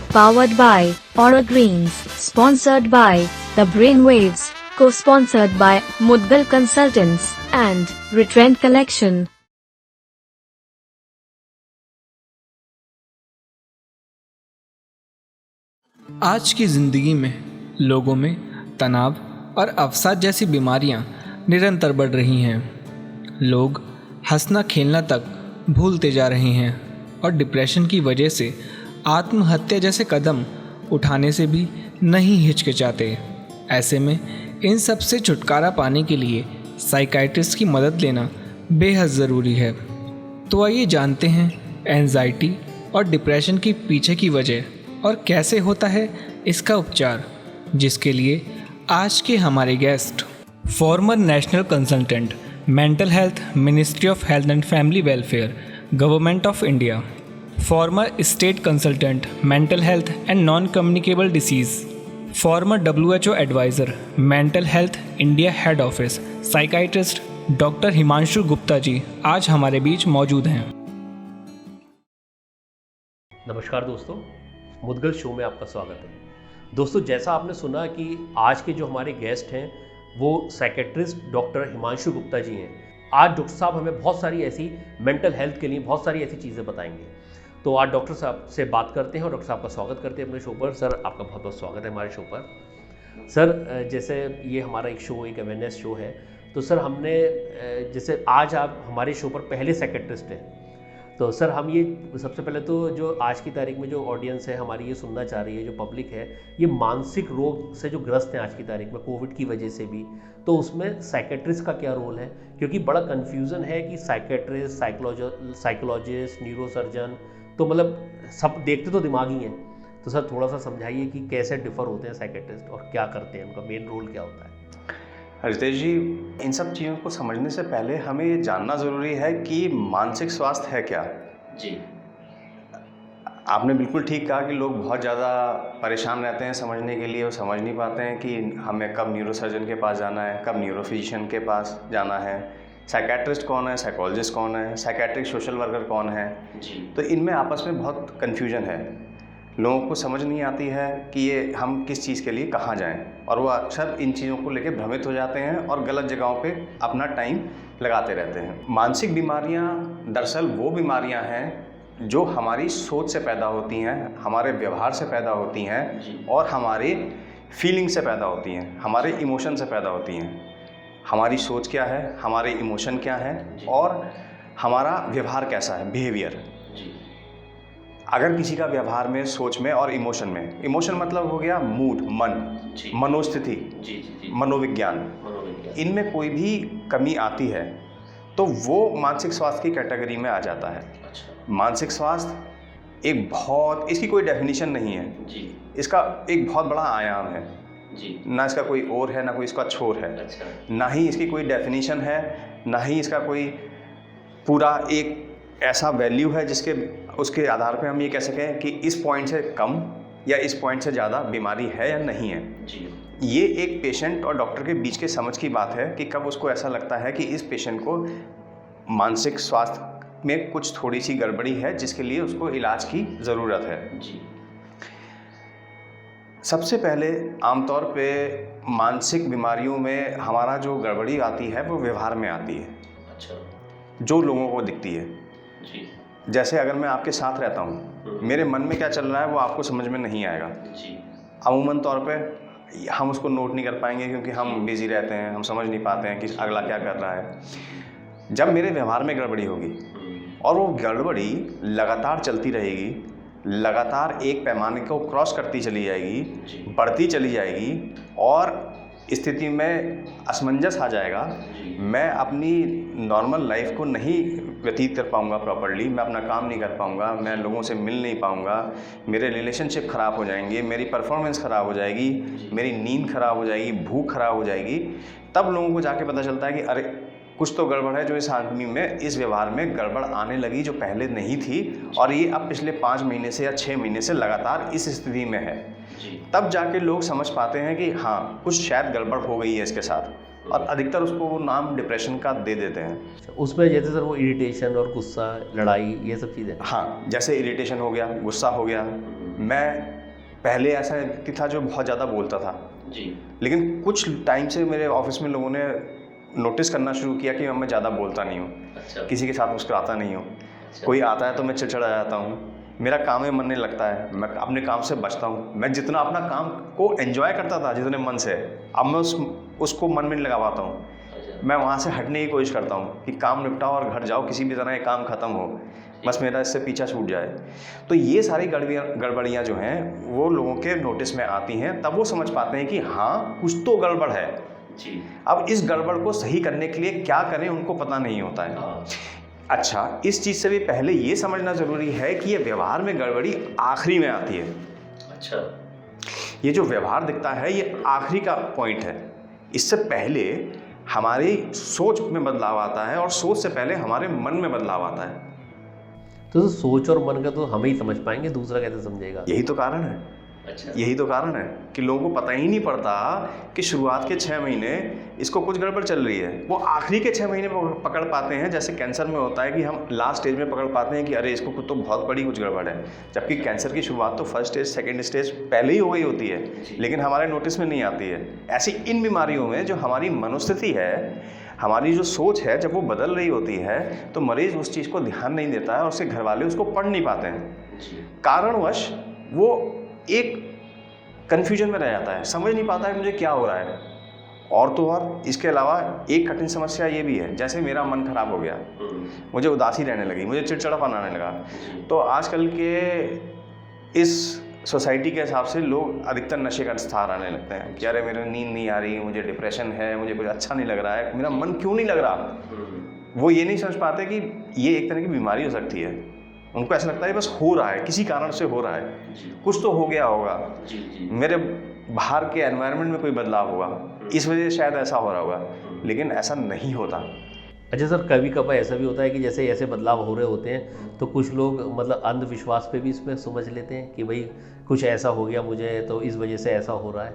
Powered by Aura Greens. Sponsored by The Brainwaves. Co-sponsored by Mudgal Consultants and Retrend Collection. आज की ज़िंदगी में लोगों में तनाव और अवसाद जैसी बीमारियां निरंतर बढ़ रही हैं। लोग हंसना खेलना तक भूलते जा रहे हैं और डिप्रेशन की वजह से आत्महत्या जैसे कदम उठाने से भी नहीं हिचकिचाते। ऐसे में इन सब से छुटकारा पाने के लिए साइकियाट्रिस्ट की मदद लेना बेहद ज़रूरी है। तो आइए जानते हैं एंजाइटी और डिप्रेशन की पीछे की वजह और कैसे होता है इसका उपचार, जिसके लिए आज के हमारे guest former national consultant mental health, ministry of health and family welfare, government of India, former state consultant mental health and non communicable disease, former WHO adviser mental health India head office, psychiatrist doctor Himanshu Gupta ji आज हमारे बीच मौजूद हैं। नमस्कार दोस्तों, Mudgal show में आपका स्वागत है। दोस्तों, जैसा आपने सुना कि आज के जो हमारे गेस्ट हैं वो साइकियाट्रिस्ट डॉक्टर हिमांशु गुप्ता जी हैं। आज डॉक्टर साहब हमें बहुत सारी ऐसी मेंटल हेल्थ के लिए बहुत सारी ऐसी चीज़ें बताएंगे। तो आज डॉक्टर साहब से बात करते हैं और डॉक्टर साहब का स्वागत करते हैं अपने शो पर। सर, आपका बहुत बहुत स्वागत है हमारे शो पर। सर, जैसे ये हमारा एक शो, एक अवेयरनेस शो है, तो सर हमने जैसे आज आप हमारे शो पर पहले साइकियाट्रिस्ट हैं, तो सर हम ये सबसे पहले तो जो आज की तारीख में जो ऑडियंस है हमारी ये सुनना चाह रही है, जो पब्लिक है, ये मानसिक रोग से जो ग्रस्त हैं आज की तारीख में कोविड की वजह से भी, तो उसमें साइकियाट्रिस्ट का क्या रोल है? क्योंकि बड़ा कन्फ्यूज़न है कि साइकियाट्रिस्ट, साइकोलॉजिस्ट, न्यूरोसर्जन, तो मतलब सब देखते तो दिमाग ही हैं। तो सर थोड़ा सा समझाइए कि कैसे डिफ़र होते हैं साइकियाट्रिस्ट और क्या करते हैं, उनका मेन रोल क्या होता है? रितेश जी, इन सब चीज़ों को समझने से पहले हमें ये जानना ज़रूरी है कि मानसिक स्वास्थ्य है क्या। जी, आपने बिल्कुल ठीक कहा कि लोग बहुत ज़्यादा परेशान रहते हैं समझने के लिए, वो समझ नहीं पाते हैं कि हमें कब न्यूरोसर्जन के पास जाना है, कब न्यूरोफिजिशियन के पास जाना है, साइकियाट्रिस्ट कौन है, साइकोलॉजिस्ट कौन है, साइकियाट्रिक सोशल वर्कर कौन है। जी, तो इनमें आपस में बहुत कन्फ्यूजन है। लोगों को समझ नहीं आती है कि ये हम किस चीज़ के लिए कहाँ जाएं, और वो अक्सर इन चीज़ों को लेकर भ्रमित हो जाते हैं और गलत जगहों पे अपना टाइम लगाते रहते हैं। मानसिक बीमारियां दरअसल वो बीमारियां हैं जो हमारी सोच से पैदा होती हैं, हमारे व्यवहार से पैदा होती हैं और हमारे फीलिंग से पैदा होती हैं, हमारे इमोशन से पैदा होती हैं। हमारी सोच क्या है, हमारे इमोशन क्या है और हमारा व्यवहार कैसा है, बिहेवियर। अगर किसी का व्यवहार में, सोच में और इमोशन में, इमोशन मतलब हो गया मूड, मन, मनोस्थिति, मनोविज्ञान, इनमें कोई भी कमी आती है तो वो मानसिक स्वास्थ्य की कैटेगरी में आ जाता है। मानसिक स्वास्थ्य एक बहुत, इसकी कोई डेफिनेशन नहीं है जी। इसका एक बहुत बड़ा आयाम है जी। ना इसका कोई और है, ना कोई इसका छोर है। ना ही इसकी कोई डेफिनेशन है, ना ही इसका कोई पूरा एक ऐसा वैल्यू है जिसके उसके आधार पे हम ये कह सकें कि इस पॉइंट से कम या इस पॉइंट से ज़्यादा बीमारी है या नहीं है जी। ये एक पेशेंट और डॉक्टर के बीच के समझ की बात है कि कब उसको ऐसा लगता है कि इस पेशेंट को मानसिक स्वास्थ्य में कुछ थोड़ी सी गड़बड़ी है जिसके लिए उसको इलाज की ज़रूरत है जी। सबसे पहले आमतौर पे मानसिक बीमारियों में हमारा जो गड़बड़ी आती है वो व्यवहार में आती है। अच्छा। जो लोगों को दिखती है जी। जैसे अगर मैं आपके साथ रहता हूँ, मेरे मन में क्या चल रहा है वो आपको समझ में नहीं आएगा जी। अमूमन तौर पे हम उसको नोट नहीं कर पाएंगे क्योंकि हम बिजी रहते हैं, हम समझ नहीं पाते हैं कि अगला क्या कर रहा है। जब मेरे व्यवहार में गड़बड़ी होगी और वो गड़बड़ी लगातार चलती रहेगी, लगातार एक पैमाने को क्रॉस करती चली जाएगी, बढ़ती चली जाएगी और स्थिति में असमंजस आ जाएगा, मैं अपनी नॉर्मल लाइफ को नहीं व्यतीत कर पाऊंगा प्रॉपर्ली, मैं अपना काम नहीं कर पाऊंगा, मैं लोगों से मिल नहीं पाऊंगा, मेरे रिलेशनशिप ख़राब हो जाएंगे, मेरी परफॉर्मेंस ख़राब हो जाएगी, मेरी नींद ख़राब हो जाएगी, भूख ख़राब हो जाएगी। तब लोगों को जाके पता चलता है कि अरे कुछ तो गड़बड़ है, जो इस आदमी में, इस व्यवहार में गड़बड़ आने लगी जो पहले नहीं थी और ये अब पिछले 5 महीने से या 6 महीने से लगातार इस स्थिति में है। तब जाके लोग समझ पाते हैं कि हाँ कुछ शायद गड़बड़ हो गई है इसके साथ, और अधिकतर उसको वो नाम डिप्रेशन का दे देते हैं। उसमें जैसे सर वो इरिटेशन और गुस्सा, लड़ाई, ये सब चीज़ें। हाँ, जैसे इरिटेशन हो गया, गुस्सा हो गया, मैं पहले ऐसा व्यक्ति था जो बहुत ज़्यादा बोलता था जी। लेकिन कुछ टाइम से मेरे ऑफिस में लोगों ने नोटिस करना शुरू किया कि मैं ज़्यादा बोलता नहीं हूँ, अच्छा। किसी के साथ मुस्कुराता नहीं हूँ, अच्छा। कोई आता है तो मैं चिड़चिड़ा जाता हूँ, मेरा काम में मन नहीं लगता है, मैं अपने काम से बचता हूँ। मैं जितना अपना काम को एंजॉय करता था जितने मन से, अब मैं उसको मन में नहीं लगा पाता हूँ। मैं वहाँ से हटने की कोशिश करता हूँ कि काम निपटाओ और घर जाओ, किसी भी तरह ये काम ख़त्म हो, बस मेरा इससे पीछा छूट जाए। तो ये सारी गड़बड़ियाँ जो हैं वो लोगों के नोटिस में आती हैं, तब वो समझ पाते हैं कि हाँ कुछ तो गड़बड़ है जी। अब इस गड़बड़ को सही करने के लिए क्या करें उनको पता नहीं होता है। अच्छा, इस चीज़ से भी पहले ये समझना ज़रूरी है कि ये व्यवहार में गड़बड़ी आखिरी में आती है। अच्छा। ये जो व्यवहार दिखता है ये आखिरी का पॉइंट है। इससे पहले हमारी सोच में बदलाव आता है और सोच से पहले हमारे मन में बदलाव आता है। तो सोच और मन का तो हम ही समझ पाएंगे, दूसरा कैसे समझेगा? यही तो कारण है। अच्छा। यही तो कारण है कि लोगों को पता ही नहीं पड़ता कि शुरुआत के 6 महीने इसको कुछ गड़बड़ चल रही है। वो आखिरी के 6 महीने पकड़ पाते हैं, जैसे कैंसर में होता है कि हम लास्ट स्टेज में पकड़ पाते हैं कि अरे इसको कुछ तो बहुत बड़ी कुछ गड़बड़ है, जबकि कैंसर की शुरुआत तो फर्स्ट स्टेज सेकंड स्टेज पहले ही हो गई होती है, लेकिन हमारे नोटिस में नहीं आती है। ऐसी इन बीमारियों में जो हमारी मनोस्थिति है, हमारी जो सोच है, जब वो बदल रही होती है तो मरीज़ उस चीज़ को ध्यान नहीं देता है और उसके घर वाले उसको पढ़ नहीं पाते हैं। कारणवश वो एक कन्फ्यूजन में रह जाता है, समझ नहीं पाता है मुझे क्या हो रहा है। और तो और इसके अलावा एक कठिन समस्या ये भी है, जैसे मेरा मन खराब हो गया, मुझे उदासी रहने लगी, मुझे चिड़चिड़ापन आने लगा, तो आजकल के इस सोसाइटी के हिसाब से लोग अधिकतर नशे का सहारा लेने लगते हैं कि अरे मेरे नींद नहीं आ रही, मुझे डिप्रेशन है, मुझे कुछ अच्छा नहीं लग रहा है, मेरा मन क्यों नहीं लग रहा। वो ये नहीं समझ पाते कि ये एक तरह की बीमारी हो सकती है। उनको ऐसा लगता है बस हो रहा है, किसी कारण से हो रहा है, कुछ तो हो गया होगा, मेरे बाहर के एनवायरनमेंट में कोई बदलाव हुआ, इस वजह से शायद ऐसा हो रहा होगा, लेकिन ऐसा नहीं होता। अच्छा सर, कभी कभार ऐसा भी होता है कि जैसे ऐसे बदलाव हो रहे होते हैं तो कुछ लोग मतलब अंधविश्वास पे भी इसमें समझ लेते हैं कि भाई कुछ ऐसा हो गया मुझे तो इस वजह से ऐसा हो रहा है,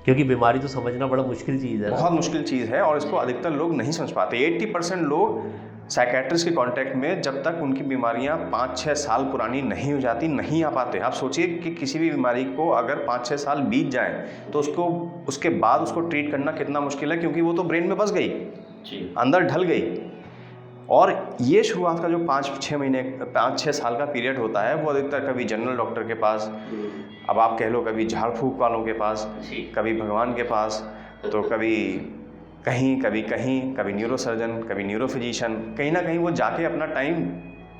क्योंकि बीमारी तो समझना बड़ा मुश्किल चीज़ है, बहुत मुश्किल चीज़ है और इसको अधिकतर लोग नहीं समझ पाते। 80% लोग साइकेट्रिस्ट के कांटेक्ट में जब तक उनकी बीमारियां 5-6 साल पुरानी नहीं हो जाती नहीं आ पाते। आप सोचिए कि किसी भी बीमारी को अगर 5-6 साल बीत जाएं तो उसके बाद उसको ट्रीट करना कितना मुश्किल है, क्योंकि वो तो ब्रेन में बस गई, अंदर ढल गई। और ये शुरुआत का जो 5-6 साल का पीरियड होता है वो अधिकतर कभी जनरल डॉक्टर के पास, अब आप कह लो कभी झाड़ फूक वालों के पास, कभी भगवान के पास, तो कभी कभी न्यूरोसर्जन, कभी न्यूरोफिजिशियन, कहीं ना कहीं वो जाके अपना टाइम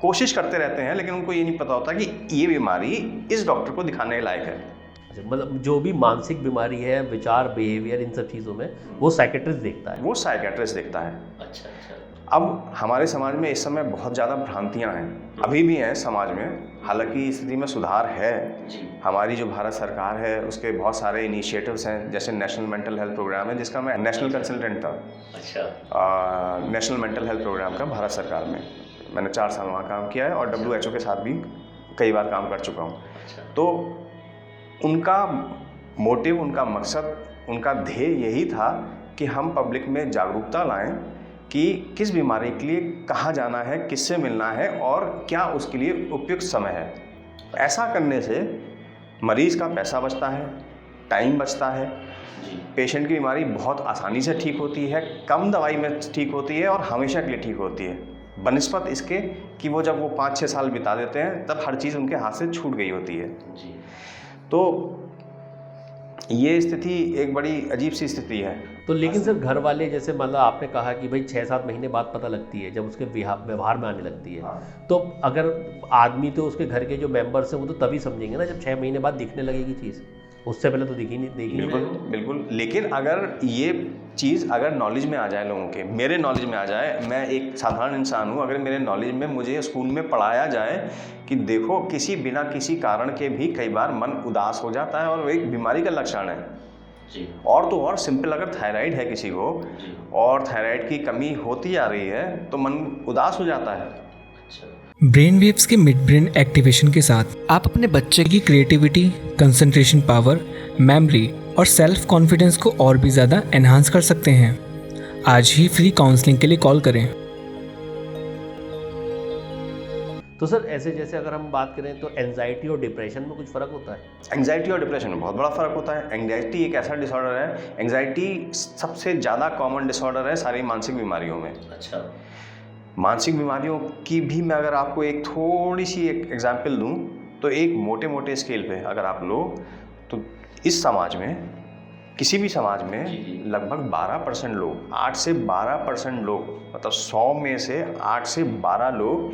कोशिश करते रहते हैं, लेकिन उनको ये नहीं पता होता कि ये बीमारी इस डॉक्टर को दिखाने लायक है। मतलब जो भी मानसिक बीमारी है, विचार, बिहेवियर, इन सब चीज़ों में वो साइकेट्रिस्ट देखता है। वो साइकेट्रिस्ट देखता है। अच्छा। अब हमारे समाज में इस समय बहुत ज़्यादा भ्रांतियाँ हैं, अभी भी हैं समाज में, हालांकि स्थिति में सुधार है। हमारी जो भारत सरकार है उसके बहुत सारे इनिशिएटिव्स हैं, जैसे नेशनल मेंटल हेल्थ प्रोग्राम है जिसका मैं नेशनल कंसल्टेंट था। अच्छा। नेशनल मेंटल हेल्थ प्रोग्राम का भारत सरकार में मैंने 4 साल वहाँ काम किया है और WHO के साथ भी कई बार काम कर चुका हूँ। तो उनका मोटिव, उनका मकसद, उनका ध्येय यही था कि हम पब्लिक में जागरूकता लाएं कि किस बीमारी के लिए कहाँ जाना है, किससे मिलना है और क्या उसके लिए उपयुक्त समय है। ऐसा करने से मरीज़ का पैसा बचता है, टाइम बचता है, पेशेंट की बीमारी बहुत आसानी से ठीक होती है, कम दवाई में ठीक होती है और हमेशा के लिए ठीक होती है, बनिस्बत इसके कि वो जब वो 5-6 साल बिता देते हैं तब हर चीज़ उनके हाथ से छूट गई होती है। तो ये स्थिति एक बड़ी अजीब सी स्थिति है। तो लेकिन सर घर वाले, जैसे मतलब आपने कहा कि भाई 6-7 महीने बाद पता लगती है जब उसके व्यवहार में आने लगती है, तो अगर आदमी तो उसके घर के जो मेंबर्स हैं वो तो तभी समझेंगे ना जब 6 महीने बाद दिखने लगेगी चीज़, उससे पहले तो दिखी नहीं। बिल्कुल। लेकिन अगर ये चीज़ अगर नॉलेज में आ जाए लोगों के, मेरे नॉलेज में आ जाए, मैं एक साधारण इंसान हूँ, अगर मेरे नॉलेज में मुझे स्कूल में पढ़ाया जाए कि देखो बिना किसी कारण के भी कई बार मन उदास हो जाता है और वो एक बीमारी का लक्षण है। और तो और सिंपल, अगर थायराइड है किसी को और थायराइड की कमी होती जा रही है तो मन उदास हो जाता है। ब्रेन वेव्स के मिड ब्रेन एक्टिवेशन के साथ आप अपने बच्चे की क्रिएटिविटी, कंसंट्रेशन पावर, मेमोरी और सेल्फ कॉन्फिडेंस को और भी ज़्यादा एनहांस कर सकते हैं। आज ही फ्री काउंसलिंग के लिए कॉल करें। तो सर ऐसे जैसे अगर हम बात करें तो एंजाइटी और डिप्रेशन में कुछ फ़र्क होता है? एंग्जाइटी और डिप्रेशन में बहुत बड़ा फ़र्क होता है। एंग्जाइटी एक ऐसा डिसऑर्डर है, एंग्जाइटी सबसे ज़्यादा कॉमन डिसऑर्डर है सारी मानसिक बीमारियों में। अच्छा। मानसिक बीमारियों की भी मैं अगर आपको एक थोड़ी सी एक एग्जांपल दूं तो एक मोटे मोटे स्केल पे अगर आप लो तो इस समाज में, किसी भी समाज में लगभग 12% लोग, 8 से 12% लोग, मतलब 100 में से 8 से 12 लोग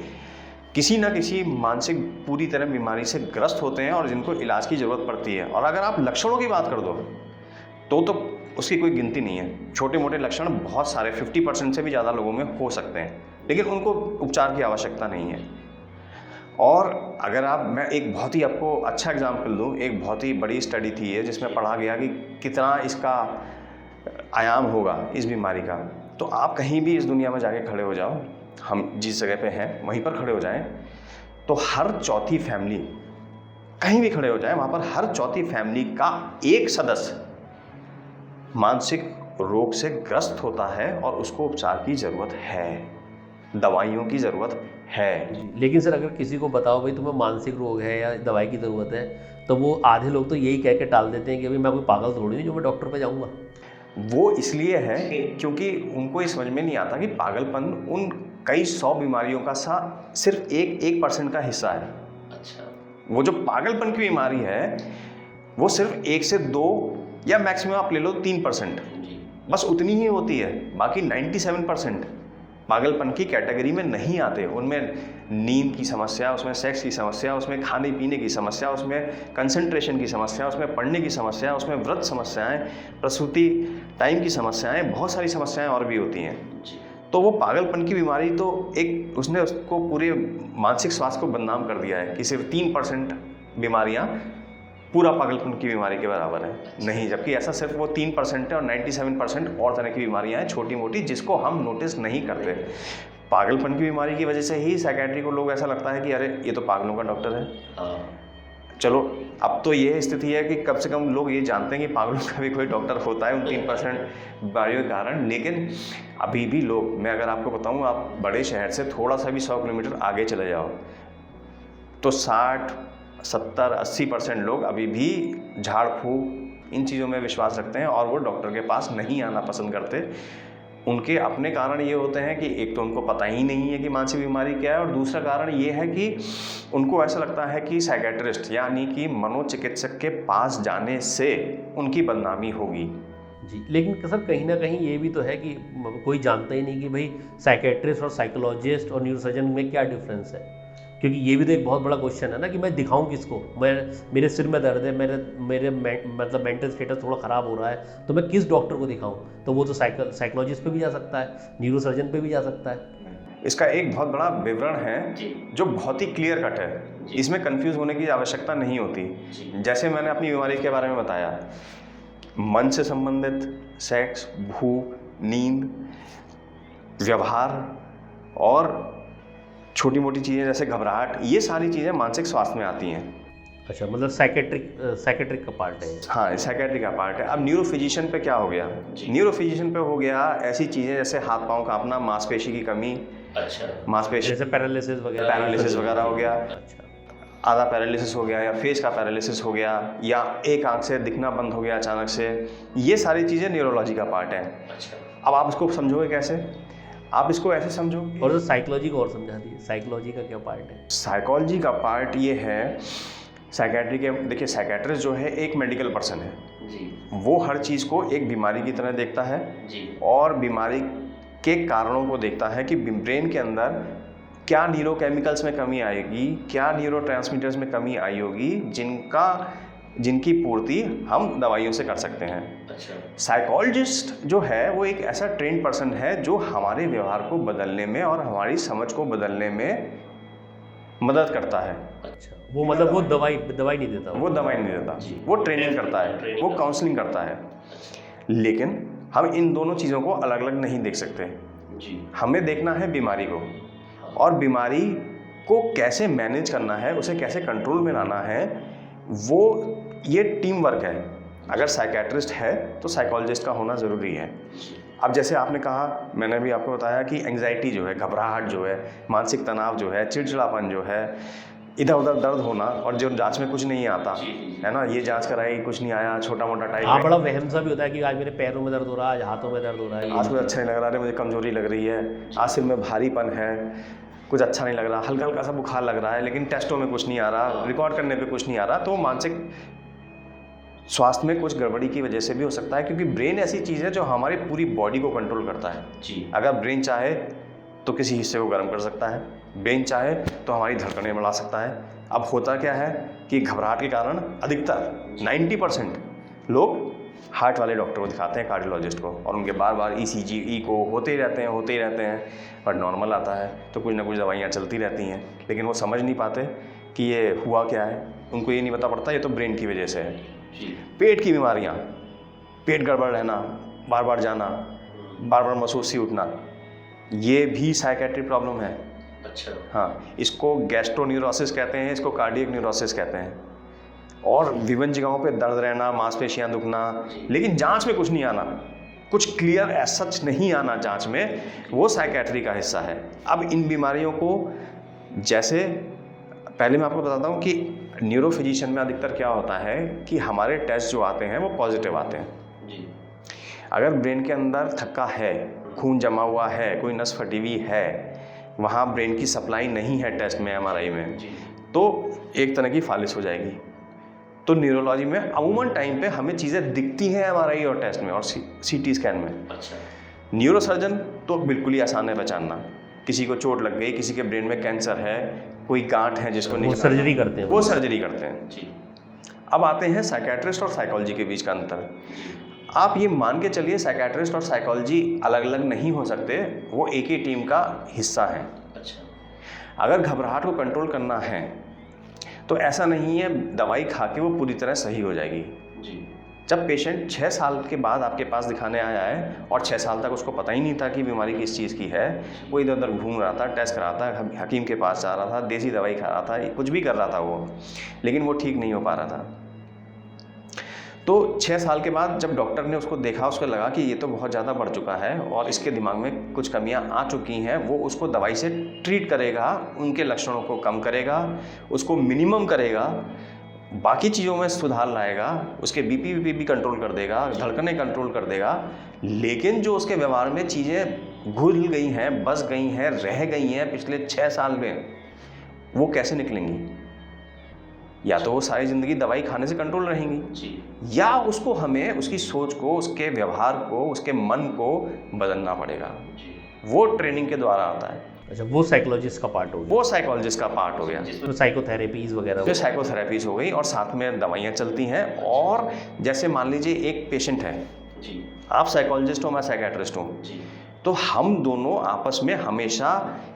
किसी ना किसी मानसिक पूरी तरह बीमारी से ग्रस्त होते हैं और जिनको इलाज की ज़रूरत पड़ती है। और अगर आप लक्षणों की बात कर दो तो उसकी कोई गिनती नहीं है। छोटे मोटे लक्षण बहुत सारे 50% से भी ज़्यादा लोगों में हो सकते हैं, लेकिन उनको उपचार की आवश्यकता नहीं है। और अगर मैं एक बहुत ही आपको अच्छा एग्जाम्पल दूँ, एक बहुत ही बड़ी स्टडी थी है जिसमें पढ़ा गया कि कितना इसका आयाम होगा इस बीमारी का। तो आप कहीं भी इस दुनिया में जाके खड़े हो जाओ, हम जिस जगह पे हैं वहीं पर खड़े हो जाएं, तो हर चौथी फैमिली, कहीं भी खड़े हो जाएं, वहाँ पर हर चौथी फैमिली का एक सदस्य मानसिक रोग से ग्रस्त होता है और उसको उपचार की ज़रूरत है, दवाइयों की ज़रूरत है। लेकिन सर अगर किसी को बताओ भाई तुम्हें मानसिक रोग है या दवाई की ज़रूरत है, तो वो आधे लोग तो यही कह के टाल देते हैं कि भाई मैं कोई पागल थोड़ी हूँ जो मैं डॉक्टर पे जाऊँगा। वो इसलिए है क्योंकि उनको ये समझ में नहीं आता कि पागलपन उन कई 100 बीमारियों का सिर्फ 1% का हिस्सा है। अच्छा। वो जो पागलपन की बीमारी है वो सिर्फ 1 से 2 या मैक्सिमम आप ले लो 3%, बस उतनी ही होती है। बाकी 97% पागलपन की कैटेगरी में नहीं आते। उनमें नींद की समस्या, उसमें सेक्स की समस्या, उसमें खाने पीने की समस्या, उसमें कंसंट्रेशन की समस्या, उसमें पढ़ने की समस्या, उसमें व्रत समस्याएं, प्रसूति टाइम की समस्याएं, बहुत सारी समस्याएं और भी होती हैं। तो वो पागलपन की बीमारी तो एक उसने उसको पूरे मानसिक स्वास्थ्य को बदनाम कर दिया है कि सिर्फ 3% बीमारियां पूरा पागलपन की बीमारी के बराबर है। नहीं, जबकि ऐसा सिर्फ वो 3% है और 97% और तरह की बीमारियां हैं छोटी मोटी जिसको हम नोटिस नहीं करते। पागलपन की बीमारी की वजह से ही साइकेट्री को लोग ऐसा लगता है कि अरे ये तो पागलों का डॉक्टर है। चलो अब तो ये स्थिति है कि कम से कम लोग ये जानते हैं कि पागलों का भी कोई डॉक्टर होता है उन 3% बीमारियों के कारण। लेकिन अभी भी लोग, मैं अगर आपको बताऊँ, आप बड़े शहर से थोड़ा सा भी 100 किलोमीटर आगे चले जाओ तो 60, 70, 80% लोग अभी भी झाड़ फूक इन चीज़ों में विश्वास रखते हैं और वो डॉक्टर के पास नहीं आना पसंद करते। उनके अपने कारण ये होते हैं कि एक तो उनको पता ही नहीं है कि मानसिक बीमारी क्या है, और दूसरा कारण ये है कि उनको ऐसा लगता है कि साइकेट्रिस्ट यानी कि मनोचिकित्सक के पास जाने से उनकी बदनामी होगी। जी, लेकिन सर कहीं ना कहीं ये भी तो है कि कोई जानता ही नहीं कि भाई साइकेट्रिस्ट और साइकोलॉजिस्ट और न्यूरोसर्जन में क्या डिफरेंस है। क्योंकि ये भी तो एक बहुत बड़ा क्वेश्चन है ना कि मैं दिखाऊं किसको। मेरे सिर में दर्द है, मेरे मतलब मेंटल स्टेटस थोड़ा ख़राब हो रहा है, तो मैं किस डॉक्टर को दिखाऊं? तो वो तो साइकोलॉजिस्ट पे भी जा सकता है, न्यूरोसर्जन पे भी जा सकता है। इसका एक बहुत बड़ा विवरण है जो बहुत ही क्लियर कट है, इसमें कंफ्यूज होने की आवश्यकता नहीं होती। जैसे मैंने अपनी बीमारी के बारे में बताया, मन से संबंधित सेक्स, भूख, नींद, व्यवहार और छोटी मोटी चीज़ें जैसे घबराहट, ये सारी चीज़ें मानसिक स्वास्थ्य में आती हैं। अच्छा, मतलब साइकेट्रिक का पार्ट है। हाँ, साइकेट्रिक का पार्ट है। अब न्यूरोफिजिशियन पे क्या हो गया? न्यूरोफिजिशियन पे हो गया ऐसी चीज़ें जैसे हाथ पाँव कांपना, मांसपेशी की कमी, अच्छा, मांसपेशी जैसे पैरालिसिस वगैरह हो गया, अच्छा, आधा पैरालिसिस हो गया या फेस का पैरालिसिस हो गया या एक आंख से दिखना बंद हो गया अचानक से, ये सारी चीज़ें न्यूरोलॉजी का पार्ट है। अच्छा, अब आप इसको समझोगे कैसे? आप इसको ऐसे समझो। और साइकोलॉजी को और समझा दीजिए, साइकोलॉजी का क्या पार्ट है? साइकोलॉजी का पार्ट ये है, साइकेट्री के, देखिए साइकेट्रिस्ट जो है एक मेडिकल पर्सन है जी। वो हर चीज़ को एक बीमारी की तरह देखता है जी। और बीमारी के कारणों को देखता है कि ब्रेन के अंदर क्या न्यूरोकेमिकल्स में कमी आएगी, क्या न्यूरोट्रांसमीटर्स में कमी आई होगी, जिनकी पूर्ति हम दवाइयों से कर सकते हैं। अच्छा। साइकोलॉजिस्ट जो है वो एक ऐसा ट्रेंड पर्सन है जो हमारे व्यवहार को बदलने में और हमारी समझ को बदलने में मदद करता है। अच्छा, वो मतलब वो दवाई नहीं देता? वो दवाई नहीं देता, वो ट्रेनिंग करता है, वो काउंसलिंग करता है। लेकिन हम इन दोनों चीज़ों को अलग अलग नहीं देख सकते जी। हमें देखना है बीमारी को, और बीमारी को कैसे मैनेज करना है, उसे कैसे कंट्रोल में लाना है, ये टीम वर्क है। अगर साइकेट्रिस्ट है तो साइकोलॉजिस्ट का होना ज़रूरी है। अब जैसे आपने कहा, मैंने भी आपको बताया कि एंग्जाइटी जो है, घबराहट जो है, मानसिक तनाव जो है, चिड़चिड़ापन जो है, इधर उधर दर्द होना, और जो जांच में कुछ नहीं आता है ना, ये जांच कराई कुछ नहीं आया, छोटा मोटा टाइप हाँ, बड़ा वहम सा भी होता है कि आज मेरे पैरों में दर्द हो रहा है, आज हाथों में दर्द हो रहा है, आज कुछ अच्छा नहीं लग रहा है, मुझे कमजोरी लग रही है, आज सिर में भारीपन है, कुछ अच्छा नहीं लग रहा, हल्का हल्का सा बुखार लग रहा है, लेकिन टेस्टों में कुछ नहीं आ रहा, रिकॉर्ड करने पे कुछ नहीं आ रहा, तो मानसिक स्वास्थ्य में कुछ गड़बड़ी की वजह से भी हो सकता है, क्योंकि ब्रेन ऐसी चीज़ है जो हमारी पूरी बॉडी को कंट्रोल करता है जी। अगर ब्रेन चाहे तो किसी हिस्से को गर्म कर सकता है, ब्रेन चाहे तो हमारी धड़कनें बढ़ा सकता है। अब होता क्या है कि घबराहट के कारण अधिकतर 90% लोग हार्ट वाले डॉक्टर को दिखाते हैं, कार्डियोलॉजिस्ट को, और उनके बार बार ECG, ईको होते ही रहते हैं, पर नॉर्मल आता है तो कुछ ना कुछ दवाइयाँ चलती रहती हैं, लेकिन वो समझ नहीं पाते कि ये हुआ क्या है, उनको ये नहीं पता पड़ता ये तो ब्रेन की वजह से है। पेट की बीमारियाँ, पेट गड़बड़ रहना, बार बार जाना, बार बार महसूस सी उठना, ये भी साइकेट्रिक प्रॉब्लम है। अच्छा, हाँ, इसको गैस्ट्रोन्यूरोसिस कहते हैं, इसको कार्डियक न्यूरोसिस कहते हैं। और विभिन्न जगहों पे दर्द रहना, मांसपेशियां दुखना, लेकिन जांच में कुछ नहीं आना, कुछ क्लियर एज सच नहीं आना जांच में, वो साइकेट्री का हिस्सा है। अब इन बीमारियों को, जैसे पहले मैं आपको बताता हूँ कि न्यूरोफिजिशियन में अधिकतर क्या होता है कि हमारे टेस्ट जो आते हैं वो पॉजिटिव आते हैं जी। अगर ब्रेन के अंदर थक्का है, खून जमा हुआ है, कोई नस फटी हुई है, वहाँ ब्रेन की सप्लाई नहीं है टेस्ट में, MRI में, तो एक तरह की फालिश हो जाएगी। तो न्यूरोलॉजी में अमूमन टाइम पे हमें चीज़ें दिखती हैं MRI और टेस्ट में और CT स्कैन में। अच्छा, न्यूरोसर्जन तो बिल्कुल ही आसान है पहचानना, किसी को चोट लग गई, किसी के ब्रेन में कैंसर है, कोई गांठ है जिसको नहीं, सर्जरी करते हैं, वो सर्जरी करते हैं जी। अब आते हैं साइकेट्रिस्ट और साइकोलॉजी के बीच का अंतर। आप ये मान के चलिए साइकेट्रिस्ट और साइकोलॉजी अलग अलग नहीं हो सकते, वो एक ही टीम का हिस्सा है। अच्छा, अगर घबराहट को कंट्रोल करना है तो ऐसा नहीं है दवाई खा के वो पूरी तरह सही हो जाएगी जी। जब पेशेंट 6 साल के बाद आपके पास दिखाने आया है और 6 साल तक उसको पता ही नहीं था कि बीमारी किस चीज़ की है, वो इधर उधर घूम रहा था, टेस्ट करा था, हकीम के पास जा रहा था, देसी दवाई खा रहा था, कुछ भी कर रहा था वो, लेकिन वो ठीक नहीं हो पा रहा था। तो 6 साल के बाद जब डॉक्टर ने उसको देखा, उसको लगा कि ये तो बहुत ज़्यादा बढ़ चुका है और इसके दिमाग में कुछ कमियां आ चुकी हैं, वो उसको दवाई से ट्रीट करेगा, उनके लक्षणों को कम करेगा, उसको मिनिमम करेगा, बाकी चीज़ों में सुधार लाएगा, उसके बीपी भी कंट्रोल कर देगा, धड़कनें कंट्रोल कर देगा, लेकिन जो उसके व्यवहार में चीज़ें घुल गई हैं, बस गई हैं, रह गई हैं पिछले 6 साल में, वो कैसे निकलेंगी? या तो वो सारी ज़िंदगी दवाई खाने से कंट्रोल रहेंगी जी, या उसको हमें उसकी सोच को, उसके व्यवहार को, उसके मन को बदलना पड़ेगा जी। वो ट्रेनिंग के द्वारा आता है। अच्छा, वो साइकोलॉजिस्ट का पार्ट हो गया, वो साइकोलॉजिस्ट का पार्ट हो गया, तो साइकोथेरेपीज वगैरह, फिर साइकोथेरेपीज हो गई और साथ में दवाइयाँ चलती हैं। और जैसे मान लीजिए एक पेशेंट है जी, आप साइकोलॉजिस्ट हो, मैं साइकेट्रिस्ट हूँ जी, तो हम दोनों आपस में हमेशा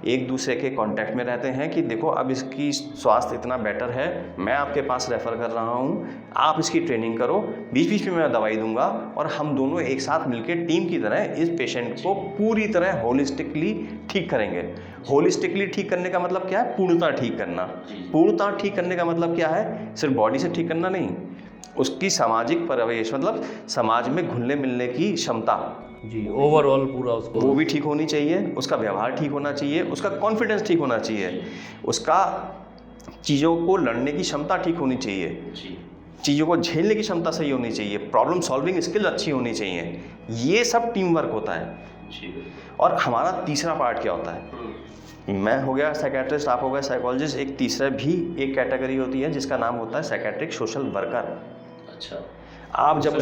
एक दूसरे के कांटेक्ट में रहते हैं कि देखो अब इसकी स्वास्थ्य इतना बेटर है, मैं आपके पास रेफ़र कर रहा हूँ, आप इसकी ट्रेनिंग करो, बीच बीच में मैं दवाई दूंगा, और हम दोनों एक साथ मिलकर टीम की तरह इस पेशेंट को पूरी तरह होलिस्टिकली ठीक करेंगे। होलिस्टिकली ठीक करने का मतलब क्या है? पूर्णतः ठीक करना। पूर्णतः ठीक करने का मतलब क्या है? सिर्फ बॉडी से ठीक करना नहीं, उसकी सामाजिक प्रवेश, मतलब समाज में घुलने मिलने की क्षमता जी, ओवरऑल पूरा उसको, वो भी ठीक होनी चाहिए, उसका व्यवहार ठीक होना चाहिए, उसका कॉन्फिडेंस ठीक होना चाहिए, उसका चीज़ों को लड़ने की क्षमता ठीक होनी चाहिए, चीज़ों को झेलने की क्षमता सही होनी चाहिए, प्रॉब्लम सॉल्विंग स्किल अच्छी होनी चाहिए। ये सब टीम वर्क होता है। और हमारा तीसरा पार्ट क्या होता है? मैं हो गया साइकेट्रिस्ट, आप हो गए साइकोलॉजिस्ट, एक तीसरा भी एक कैटेगरी होती है जिसका नाम होता है साइकेट्रिक सोशल वर्कर। अच्छा, आप जब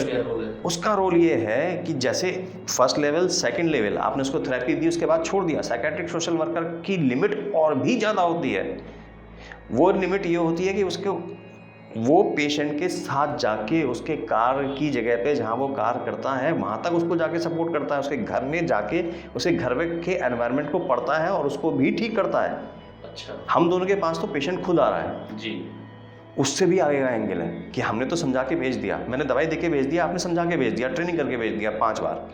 उसका रोल ये है कि जैसे फर्स्ट लेवल, सेकंड लेवल आपने उसको थेरेपी दी, उसके बाद छोड़ दिया, साइकेट्रिक सोशल वर्कर की लिमिट और भी ज़्यादा होती है। वो लिमिट ये होती है कि उसके वो पेशेंट के साथ जाके उसके कार्य की जगह पे जहाँ वो कार्य करता है वहाँ तक उसको जाके सपोर्ट करता है, उसके घर में जाके उसके घर के एनवायरनमेंट को पढ़ता है और उसको भी ठीक करता है। अच्छा, हम दोनों के पास तो पेशेंट खुद आ रहा है जी, उससे भी आगे का एंगल है कि हमने तो समझा के भेज दिया, मैंने दवाई दे के भेज दिया, आपने समझा के भेज दिया, ट्रेनिंग करके भेज दिया 5 बार,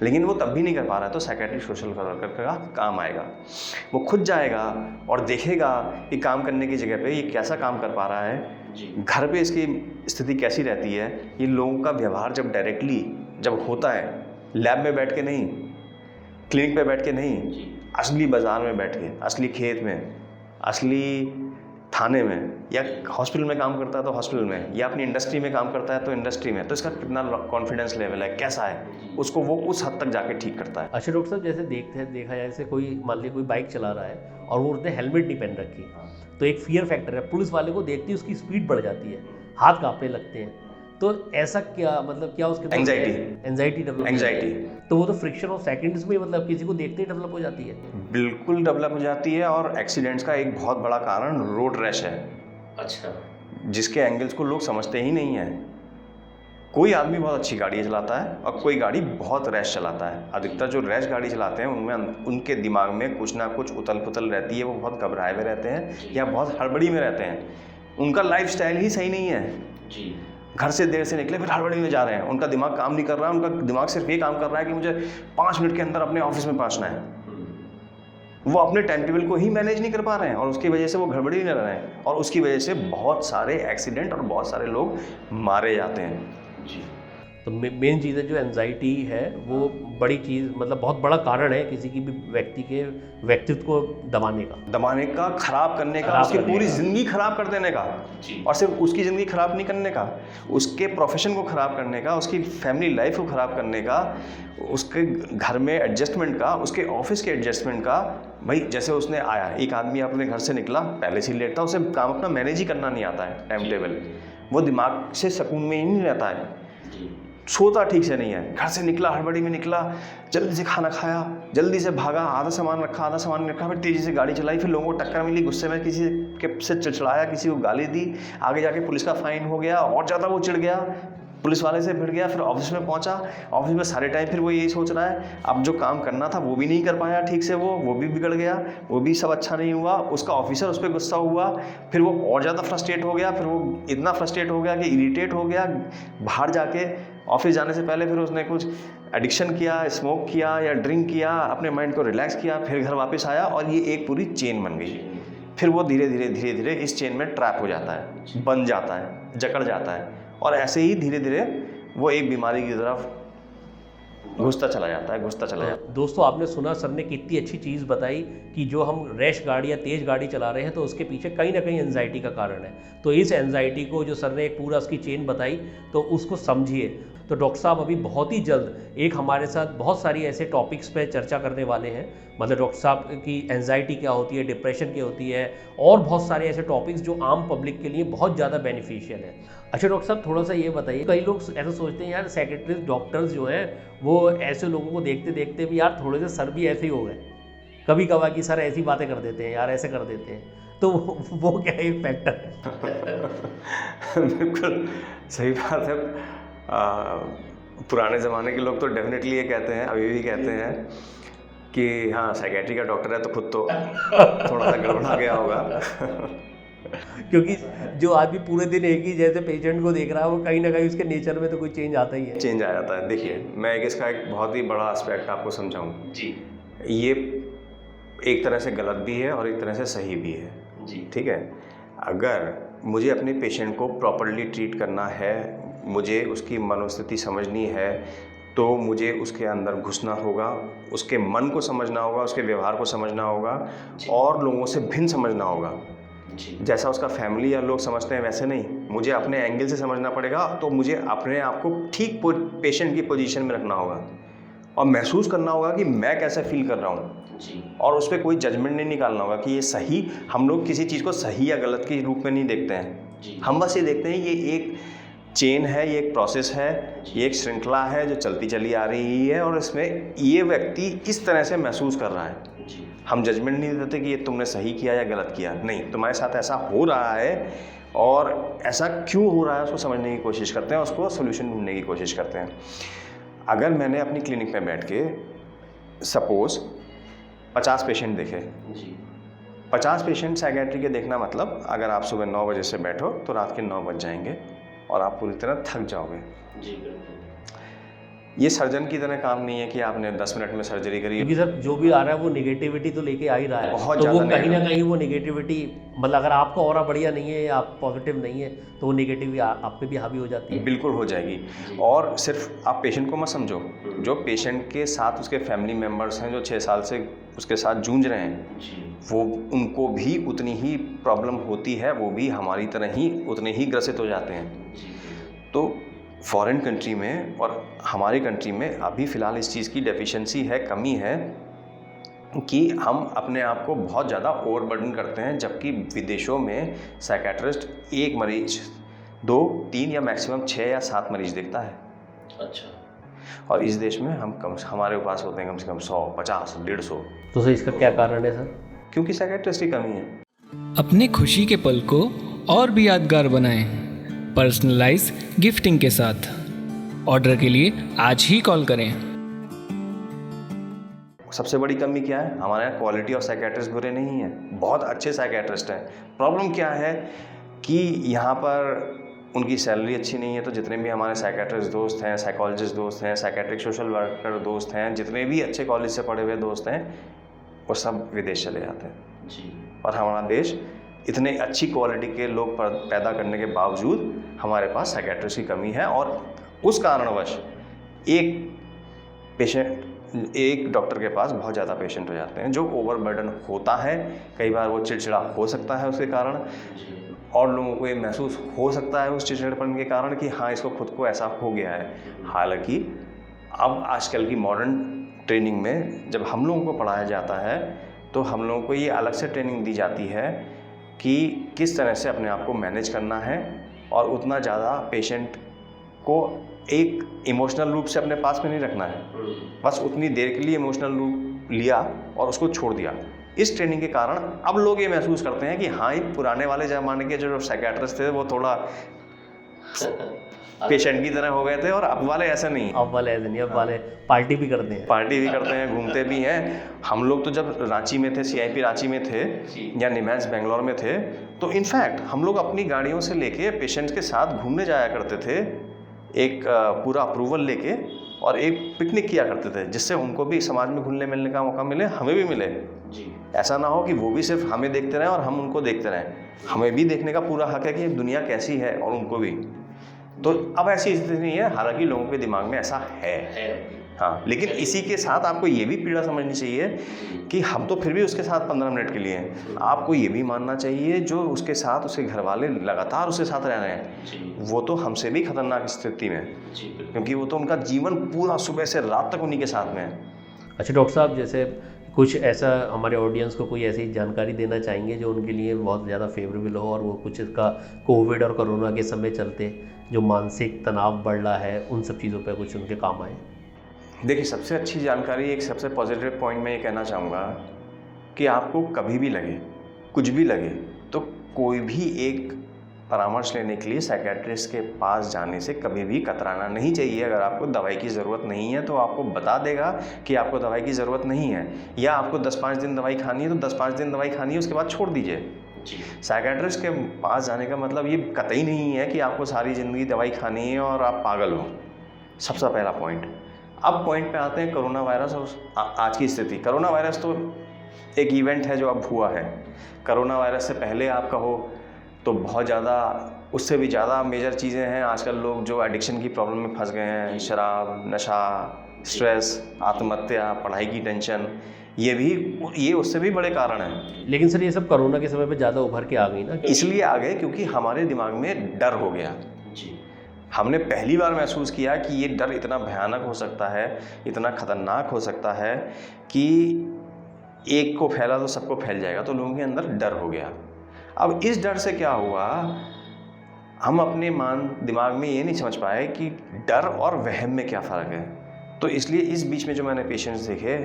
लेकिन वो तब भी नहीं कर पा रहा है, तो साइकेट्रिक सोशल वर्कर का काम आएगा। वो खुद जाएगा और देखेगा कि काम करने की जगह पे ये कैसा काम कर पा रहा है, घर पे इसकी स्थिति कैसी रहती है, ये लोगों का व्यवहार जब डायरेक्टली जब होता है लैब में बैठ के नहीं, क्लिनिक पे बैठ के नहीं, असली बाज़ार में बैठ के, असली खेत में, असली थाने में, या हॉस्पिटल में काम करता है तो हॉस्पिटल में, या अपनी इंडस्ट्री में काम करता है तो इंडस्ट्री में, तो इसका कितना कॉन्फिडेंस लेवल है, कैसा है, उसको वो उस हद तक जाके ठीक करता है। अच्छा डॉक्टर साहब, जैसे देखा जाए, जैसे कोई मान लीजिए कोई बाइक चला रहा है और वो उसने हेलमेट नहीं पहन रखी, तो एक फियर फैक्टर है, पुलिस वाले को देखती है उसकी स्पीड बढ़ जाती है, हाथ कांपने लगते हैं, तो ऐसा क्या मतलब क्या उसके एंजाइटी डेवलप, तो वो तो फ्रिक्शन ऑफ सेकंड्स में मतलब किसी को देखते ही डेवलप हो जाती है। बिल्कुल डेवलप हो जाती है, और एक्सीडेंट्स का एक बहुत बड़ा कारण रोड रैश है। अच्छा। जिसके एंगल्स को लोग समझते ही नहीं है। कोई आदमी बहुत अच्छी गाड़ी चलाता है और कोई गाड़ी बहुत रैश चलाता है। अधिकतर जो रैश गाड़ी चलाते हैं उनमें उनके दिमाग में कुछ ना कुछ उथल पुथल रहती है, वो बहुत घबराए हुए रहते हैं या बहुत हड़बड़ी में रहते हैं। उनका लाइफस्टाइल ही सही नहीं है जी। घर से देर से निकले फिर हड़बड़ी में जा रहे हैं, उनका दिमाग काम नहीं कर रहा है, उनका दिमाग सिर्फ ये काम कर रहा है कि मुझे 5 मिनट के अंदर अपने ऑफिस में पहुंचना है। वो अपने टाइम टेबल को ही मैनेज नहीं कर पा रहे हैं और उसकी वजह से वो गड़बड़ी में रह रहे हैं और उसकी वजह से बहुत सारे एक्सीडेंट और बहुत सारे लोग मारे जाते हैं जी। तो मेन चीज़ है जो एंजाइटी है वो बड़ी चीज़, मतलब बहुत बड़ा कारण है किसी की भी व्यक्ति के व्यक्तित्व को दबाने का, ख़राब करने का, उसकी पूरी ज़िंदगी ख़राब कर देने का। और सिर्फ उसकी ज़िंदगी ख़राब नहीं करने का, उसके प्रोफेशन को ख़राब करने का, उसकी फैमिली लाइफ को ख़राब करने का, उसके घर में एडजस्टमेंट का, उसके ऑफिस के एडजस्टमेंट का। भाई जैसे उसने आया, एक आदमी अपने घर से निकला, पहले से ही लेट था, उसे काम अपना मैनेज ही करना नहीं आता है, टाइम टेबल, वो दिमाग से सुकून में ही नहीं रहता है, सोता ठीक से नहीं है, घर से निकला, हड़बड़ी में निकला, जल्दी से खाना खाया, जल्दी से भागा, आधा सामान रखा, आधा सामान नहीं रखा, फिर तेज़ी से गाड़ी चलाई, फिर लोगों को टक्कर मिली, गुस्से में किसी के से चिड़चिड़ाया, किसी को गाली दी, आगे जाके पुलिस का फाइन हो गया, और ज़्यादा वो चिढ़ गया, पुलिस वाले से भिड़ गया, फिर ऑफिस में पहुंचा, ऑफिस में सारे टाइम फिर वो यही सोच रहा है, अब जो काम करना था वो भी नहीं कर पाया ठीक से, वो भी बिगड़ गया, वो भी सब अच्छा नहीं हुआ, उसका ऑफिसर उस पर गुस्सा हुआ, फिर वो और ज़्यादा फ्रस्ट्रेट हो गया, फिर वो इतना फ्रस्ट्रेट हो गया कि इरिटेट हो गया, बाहर जाके ऑफिस जाने से पहले फिर उसने कुछ एडिक्शन किया, स्मोक किया या ड्रिंक किया, अपने माइंड को रिलैक्स किया, फिर घर वापस आया और ये एक पूरी चेन बन गई। फिर वो धीरे धीरे इस चेन में ट्रैप हो जाता है, बन जाता है, जकड़ जाता है और ऐसे ही धीरे धीरे वो एक बीमारी की तरफ घुसता चला जाता है। दोस्तों, आपने सुना सर ने कितनी अच्छी चीज़ बताई कि जो हम रैश गाड़ी या तेज़ गाड़ी चला रहे हैं तो उसके पीछे कहीं ना कहीं एंजाइटी का कारण है। तो इस एंजाइटी को जो सर ने एक पूरा उसकी चेन बताई तो उसको समझिए। तो डॉक्टर साहब अभी बहुत ही जल्द एक हमारे साथ बहुत सारी ऐसे टॉपिक्स पे चर्चा करने वाले हैं, मतलब डॉक्टर साहब की एंजाइटी क्या होती है, डिप्रेशन क्या होती है और बहुत सारे ऐसे टॉपिक्स जो आम पब्लिक के लिए बहुत ज़्यादा बेनिफिशियल है। अच्छा डॉक्टर साहब, थोड़ा सा ये बताइए, कई लोग ऐसा सोचते हैं यार साइकियाट्रिस्ट डॉक्टर्स जो हैं वो ऐसे लोगों को देखते देखते भी यार थोड़े से सर भी ऐसे ही हो गए, कभी कभार कि सर ऐसी बातें कर देते हैं यार, ऐसे कर देते हैं, तो वो क्या एक फैक्टर है? बिल्कुल सही बात है। पुराने ज़माने के लोग तो डेफिनेटली ये कहते हैं, अभी भी कहते हैं कि हाँ साइकियाट्री का डॉक्टर है तो खुद तो थोड़ा सा गड़बड़ा गया होगा। क्योंकि जो आदमी पूरे दिन एक ही जैसे पेशेंट को देख रहा है वो कहीं ना कहीं उसके नेचर में तो कोई चेंज आता ही है। चेंज आ जाता है। देखिए मैं इसका एक बहुत ही बड़ा एस्पेक्ट आपको समझाऊँ जी। ये एक तरह से गलत भी है और एक तरह से सही भी है जी, ठीक है। अगर मुझे अपने पेशेंट को प्रॉपर्ली ट्रीट करना है, मुझे उसकी मनोस्थिति समझनी है, तो मुझे उसके अंदर घुसना होगा, उसके मन को समझना होगा, उसके व्यवहार को समझना होगा और लोगों से भिन्न समझना होगा। जैसा उसका फैमिली या लोग समझते हैं वैसे नहीं, मुझे अपने एंगल से समझना पड़ेगा। तो मुझे अपने आप को ठीक पेशेंट की पोजीशन में रखना होगा और महसूस करना होगा कि मैं कैसे फील कर रहा हूँ और उस पर कोई जजमेंट नहीं निकालना होगा कि ये सही। हम लोग किसी चीज़ को सही या गलत के रूप में नहीं देखते हैं, हम बस ये देखते हैं ये एक चेन है, ये एक प्रोसेस है, ये एक श्रृंखला है जो चलती चली आ रही है और इसमें ये व्यक्ति इस तरह से महसूस कर रहा है। हम जजमेंट नहीं देते कि ये तुमने सही किया या गलत किया, नहीं, तुम्हारे साथ ऐसा हो रहा है और ऐसा क्यों हो रहा है उसको समझने की कोशिश करते हैं, उसको सोल्यूशन ढूंढने की कोशिश करते हैं। अगर मैंने अपनी क्लिनिक में बैठ के सपोज 50 पेशेंट देखे, 50 पेशेंट साइकियाट्री के देखना मतलब अगर आप सुबह 9 बजे से बैठो तो रात के 9 बज जाएंगे और आप पूरी तरह थक जाओगे। ये सर्जन की तरह काम नहीं है कि आपने 10 मिनट में सर्जरी करी। क्योंकि सर जो भी आ रहा है वो निगेटिविटी तो लेके आ ही रहा है, बहुत तो वो ज़्यादा कहीं ना कहीं वो निगेटिविटी, मतलब अगर आपका ऑरा बढ़िया नहीं है या आप पॉजिटिव नहीं है तो वो निगेटिविटी आप पे भी हावी हो जाती है। बिल्कुल हो जाएगी। और सिर्फ आप पेशेंट को मत समझो, जो पेशेंट के साथ उसके फैमिली मेम्बर्स हैं जो 6 साल से उसके साथ जूझ रहे हैं, वो उनको भी उतनी ही प्रॉब्लम होती है, वो भी हमारी तरह ही उतने ही ग्रसित हो जाते हैं। तो फॉरेन कंट्री में और हमारी कंट्री में अभी फ़िलहाल इस चीज़ की डेफिशिएंसी है, कमी है कि हम अपने आप को बहुत ज़्यादा ओवरबर्डन करते हैं, जबकि विदेशों में साइकेट्रिस्ट 1 मरीज 2, 3 या मैक्सिमम 6 या 7 मरीज देखता है। अच्छा। और इस देश में हमारे पास होते हैं कम से कम 100, 50, 150। तो सर इसका क्या कारण है सर? क्योंकि साइकेट्रिस्ट की कमी है। अपने खुशी के पल को और भी यादगार बनाएं पर्सनलाइज गिफ्टिंग के साथ। ऑर्डर के लिए आज ही कॉल करें। सबसे बड़ी कमी क्या है? हमारे यहाँ क्वालिटी ऑफ साइकेट्रिस्ट बुरे नहीं है, बहुत अच्छे साइकेट्रिस्ट हैं। प्रॉब्लम क्या है कि यहाँ पर उनकी सैलरी अच्छी नहीं है। तो जितने भी हमारे साइकेट्रिस्ट दोस्त हैं, साइकोलॉजिस्ट दोस्त हैं, साइकेट्रिक सोशल वर्कर दोस्त हैं, जितने भी अच्छे कॉलेज से पढ़े हुए दोस्त हैं, वो सब विदेश चले जाते हैं जी। और हमारा देश इतने अच्छी क्वालिटी के लोग पैदा करने के बावजूद हमारे पास साइकेट्रिस्ट की कमी है। और उस कारणवश एक डॉक्टर के पास बहुत ज़्यादा पेशेंट हो जाते हैं, जो ओवरबर्डन होता है। कई बार वो चिड़चिड़ा हो सकता है उसके कारण, और लोगों को ये महसूस हो सकता है उस चिड़चिड़पन के कारण कि हाँ, इसको खुद को ऐसा हो गया है। हालांकि अब आजकल की मॉडर्न ट्रेनिंग में जब हम लोगों को पढ़ाया जाता है तो हम लोगों को ये अलग से ट्रेनिंग दी जाती है कि किस तरह से अपने आप को मैनेज करना है, और उतना ज़्यादा पेशेंट को एक इमोशनल रूप से अपने पास में नहीं रखना है। बस उतनी देर के लिए इमोशनल रूप लिया और उसको छोड़ दिया। इस ट्रेनिंग के कारण अब लोग ये महसूस करते हैं कि हाँ, ये पुराने वाले ज़माने के जो साइकेट्रिस्ट थे वो थोड़ा पेशेंट की तरह हो गए थे, और अब वाले ऐसा नहीं। अब वाले ऐसे नहीं, अब वाले पार्टी भी करते हैं, घूमते भी हैं। हम लोग तो जब रांची में थे, CIP रांची में थे या निमैंस बेंगलोर में थे, तो इनफैक्ट हम लोग अपनी गाड़ियों से लेके पेशेंट्स के साथ घूमने जाया करते थे, एक पूरा अप्रूवल लेके, और एक पिकनिक किया करते थे, जिससे उनको भी समाज में घुलने मिलने का मौका मिले, हमें भी मिले जी। ऐसा ना हो कि वो भी सिर्फ हमें देखते रहें और हम उनको देखते रहें। हमें भी देखने का पूरा हक है कि दुनिया कैसी है, और उनको भी। तो अब ऐसी स्थिति नहीं है, हालांकि लोगों के दिमाग में ऐसा है। हाँ, लेकिन इसी के साथ आपको ये भी पीड़ा समझनी चाहिए कि हम तो फिर भी उसके साथ 15 मिनट के लिए हैं। आपको ये भी मानना चाहिए जो उसके साथ उसके घर वाले लगातार उसके साथ रह रहे हैं, वो तो हमसे भी खतरनाक स्थिति में, क्योंकि वो तो उनका जीवन पूरा सुबह से रात तक उन्हीं के साथ में है। अच्छा डॉक्टर साहब, जैसे कुछ ऐसा हमारे ऑडियंस को कोई ऐसी जानकारी देना चाहेंगे जो उनके लिए बहुत ज़्यादा फेवरेबल हो, और वो कुछ इसका कोविड और कोरोना के समय चलते जो मानसिक तनाव बढ़ रहा है, उन सब चीज़ों पर कुछ उनके काम आए? देखिए, सबसे अच्छी जानकारी, एक सबसे पॉजिटिव पॉइंट मैं ये कहना चाहूँगा कि आपको कभी भी लगे, कुछ भी लगे, तो कोई भी एक परामर्श लेने के लिए साइकेट्रिस्ट के पास जाने से कभी भी कतराना नहीं चाहिए। अगर आपको दवाई की ज़रूरत नहीं है तो आपको बता देगा कि आपको दवाई की ज़रूरत नहीं है, या आपको 10-5 दिन दवाई खानी है तो 10-5 दिन दवाई खानी है, उसके बाद छोड़ दीजिए। साइकेट्रिस्ट के पास जाने का मतलब ये कतई नहीं है कि आपको सारी ज़िंदगी दवाई खानी है और आप पागल हो। सबसे पहला पॉइंट। अब पॉइंट पे आते हैं कोरोना वायरस और आज की स्थिति। कोरोना वायरस तो एक इवेंट है जो अब हुआ है। कोरोना वायरस से पहले आप कहो तो बहुत ज़्यादा, उससे भी ज़्यादा मेजर चीज़ें हैं। आजकल लोग जो एडिक्शन की प्रॉब्लम में फंस गए हैं, शराब, नशा, स्ट्रेस, आत्महत्या, पढ़ाई की टेंशन, ये उससे भी बड़े कारण हैं। लेकिन सर ये सब कोरोना के समय पे ज़्यादा उभर के आ गई ना? इसलिए आ गए क्योंकि हमारे दिमाग में डर हो गया जी। हमने पहली बार महसूस किया कि ये डर इतना भयानक हो सकता है, इतना ख़तरनाक हो सकता है कि एक को फैला तो सबको फैल जाएगा, तो लोगों के अंदर डर हो गया। अब इस डर से क्या हुआ, हम अपने दिमाग में ये नहीं समझ पाए कि डर और वहम में क्या फ़र्क है। तो इसलिए इस बीच में जो मैंने पेशेंट्स देखे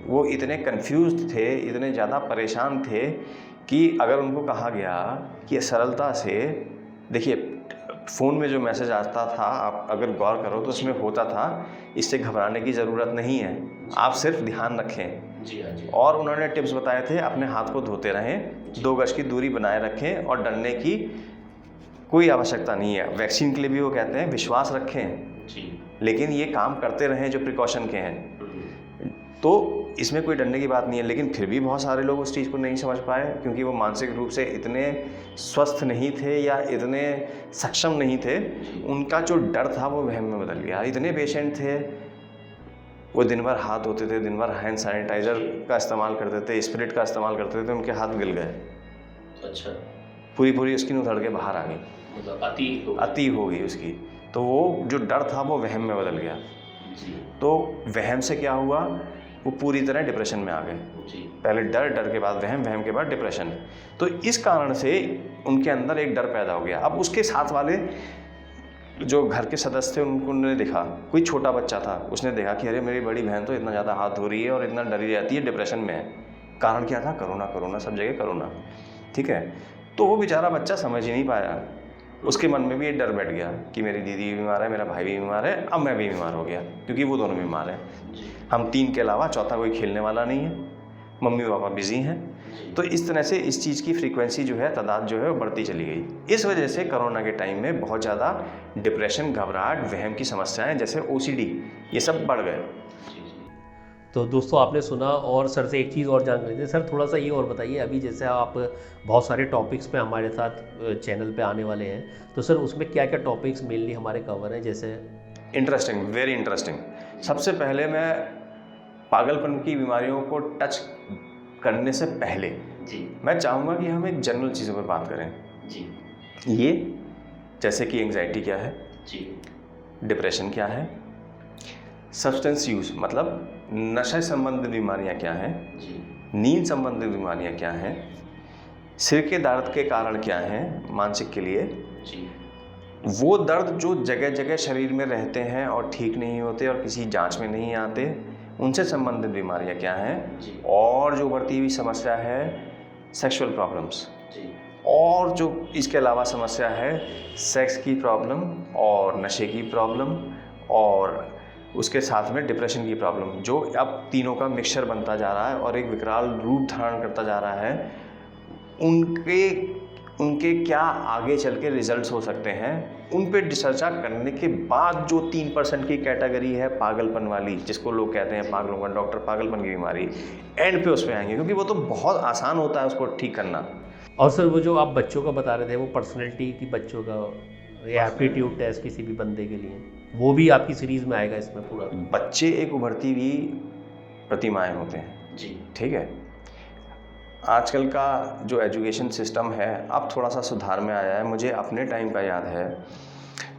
वो इतने कंफ्यूज्ड थे, इतने ज़्यादा परेशान थे कि अगर उनको कहा गया कि सरलता से, देखिए फ़ोन में जो मैसेज आता था, आप अगर गौर करो तो उसमें होता था इससे घबराने की ज़रूरत नहीं है, आप सिर्फ ध्यान रखें जी। हाँ जी। और उन्होंने टिप्स बताए थे, अपने हाथ को धोते रहें, 2 गज की दूरी बनाए रखें और डरने की कोई आवश्यकता नहीं है। वैक्सीन के लिए भी वो कहते हैं विश्वास रखें जी। लेकिन ये काम करते रहें जो प्रिकॉशन के हैं, तो इसमें कोई डरने की बात नहीं है। लेकिन फिर भी बहुत सारे लोग उस चीज़ को नहीं समझ पाए, क्योंकि वो मानसिक रूप से इतने स्वस्थ नहीं थे या इतने सक्षम नहीं थे। उनका जो डर था वो वहम में बदल गया। इतने पेशेंट थे, वो दिन भर हाथ धोते थे, दिन भर हैंड सैनिटाइज़र का इस्तेमाल करते थे, स्पिरिट का इस्तेमाल करते थे, उनके हाथ गल गए। अच्छा, पूरी स्किन उधड़ के बाहर आ गई, मतलब अति हो गई उसकी। तो वो जो डर था वो वहम में बदल गया। तो वहम से क्या हुआ, वो पूरी तरह डिप्रेशन में आ गए। पहले डर के बाद वहम के बाद डिप्रेशन। तो इस कारण से उनके अंदर एक डर पैदा हो गया। अब उसके साथ वाले जो घर के सदस्य थे उन्होंने देखा, कोई छोटा बच्चा था, उसने देखा कि अरे मेरी बड़ी बहन तो इतना ज़्यादा हाथ धो रही है और इतना डरी रहती है, डिप्रेशन में है। कारण क्या था? कोरोना, सब जगह कोरोना। ठीक है, तो वो बेचारा बच्चा समझ ही नहीं पाया। उसके मन में भी ये डर बैठ गया कि मेरी दीदी भी बीमार है, मेरा भाई भी बीमार है, अब मैं भी बीमार हो गया, क्योंकि वो दोनों बीमार हैं। हम 3 के अलावा चौथा कोई खेलने वाला नहीं है, मम्मी पापा बिजी हैं। तो इस तरह से इस चीज़ की फ्रीक्वेंसी जो है, तादाद जो है वो बढ़ती चली गई। इस वजह से कोरोना के टाइम में बहुत ज़्यादा डिप्रेशन, घबराहट, वहम की समस्याएं जैसे OCD ये सब बढ़ गए। तो दोस्तों आपने सुना, और सर से एक चीज़ और जान लेते हैं। सर थोड़ा सा ये और बताइए, अभी जैसे आप बहुत सारे टॉपिक्स पे हमारे साथ चैनल पे आने वाले हैं, तो सर उसमें क्या क्या टॉपिक्स मेनली हमारे कवर हैं? जैसे इंटरेस्टिंग, वेरी इंटरेस्टिंग। सबसे पहले मैं पागलपन की बीमारियों को टच करने से पहले मैं चाहूँगा कि हम एक जनरल चीज़ों पर बात करें। ये जैसे कि एंग्जाइटी क्या है, डिप्रेशन क्या है, सब्सटेंस यूज़ मतलब नशे संबंधित बीमारियां क्या हैं, नींद संबंधित बीमारियां क्या हैं, सिर के दर्द के कारण क्या हैं मानसिक के लिए, वो दर्द जो जगह जगह शरीर में रहते हैं और ठीक नहीं होते और किसी जांच में नहीं आते, उनसे संबंधित बीमारियां क्या हैं, और जो बढ़ती हुई समस्या है सेक्सुअल प्रॉब्लम्स, और जो इसके अलावा समस्या है सेक्स की प्रॉब्लम और नशे की प्रॉब्लम और उसके साथ में डिप्रेशन की प्रॉब्लम, जो अब तीनों का मिक्सचर बनता जा रहा है और एक विकराल रूप धारण करता जा रहा है। उनके क्या आगे चल के रिजल्ट्स हो सकते हैं, उन पे चर्चा करने के बाद जो 3% की कैटेगरी है पागलपन वाली, जिसको लोग कहते हैं पागलपन, डॉक्टर पागलपन की बीमारी, एंड पे उस पे आएंगे, क्योंकि वो तो बहुत आसान होता है उसको ठीक करना। और सर वो जो आप बच्चों का बता रहे थे, वो पर्सनैलिटी की बच्चों का एप्टीट्यूड टेस्ट किसी भी बंदे के लिए, वो भी आपकी सीरीज़ में आएगा इसमें पूरा? बच्चे एक उभरती हुई प्रतिमाएं होते हैं जी, ठीक है। आजकल का जो एजुकेशन सिस्टम है अब थोड़ा सा सुधार में आया है। मुझे अपने टाइम का याद है,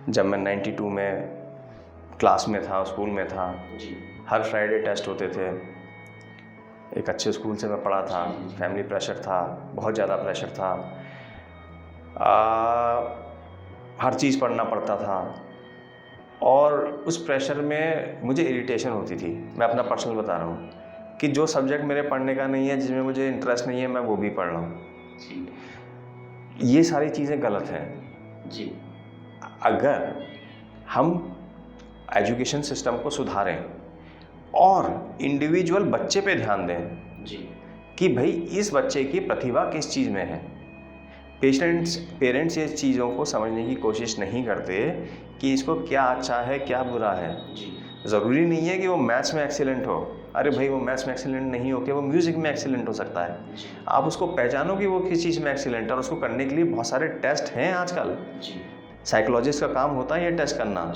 जब मैं 92 में क्लास में था, स्कूल में था, हर फ्राइडे टेस्ट होते थे। एक अच्छे स्कूल से मैं पढ़ा था, फैमिली प्रेशर था, बहुत ज़्यादा प्रेशर था, हर चीज़ पढ़ना पड़ता था, और उस प्रेशर में मुझे इरिटेशन होती थी। मैं अपना पर्सनल बता रहा हूँ कि जो सब्जेक्ट मेरे पढ़ने का नहीं है, जिसमें मुझे इंटरेस्ट नहीं है, मैं वो भी पढ़ रहा हूँ। ये सारी चीज़ें गलत हैं जी। अगर हम एजुकेशन सिस्टम को सुधारें और इंडिविजुअल बच्चे पे ध्यान दें जी, कि भाई इस बच्चे की प्रतिभा किस चीज़ में है। पेरेंट्स ये चीज़ों को समझने की कोशिश नहीं करते कि इसको क्या अच्छा है क्या बुरा है। ज़रूरी नहीं है कि वो मैथ्स में एक्सीलेंट हो। अरे भाई वो मैथ्स में एक्सीलेंट नहीं हो के वो म्यूज़िक में एक्सीलेंट हो सकता है। आप उसको पहचानो कि वो किस चीज़ में एक्सीलेंट है, और उसको करने के लिए बहुत सारे टेस्ट हैं आजकल। साइकोलॉजिस्ट का काम होता है ये टेस्ट करना,